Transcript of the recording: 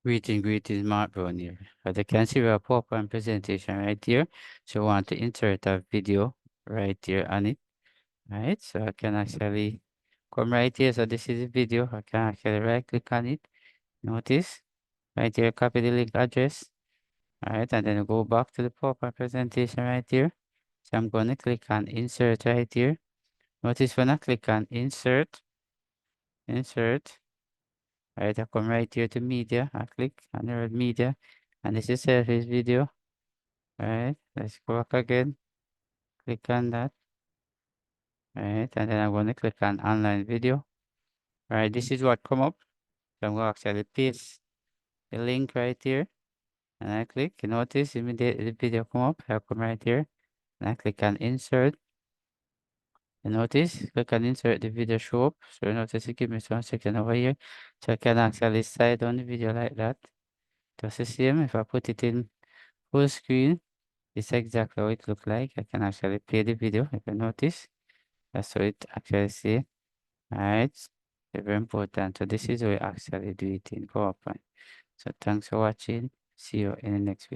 Greetings, Mark Brown here. As you can see, we have a PowerPoint presentation right here. So I want to insert a video right here on it. Right, so I can actually come right here. So this is the video. I can actually right click on it. Notice right here, copy the link address. All right, and then go back to the PowerPoint presentation right here. So I'm going to click on insert right here. Notice when I click on insert, right, I come right here to media. I click on the word media, and this is Surface video. Right, let's go back again. Click on that. Right, and then I'm going to click on online video. Right, this is what come up. So I'm going to actually paste the link right here. And I click, you notice immediately the video come up. I come right here. And I click on insert. You notice, click on insert, the video show up. So you notice it give me 1 second over here. So I can actually slide on the video like that. Just the same, if I put it in full screen, it's exactly how it look like. I can actually play the video, if you notice. That's how it actually see. Alright, very important. So this is how we actually do it in PowerPoint. So thanks for watching. See you in the next video.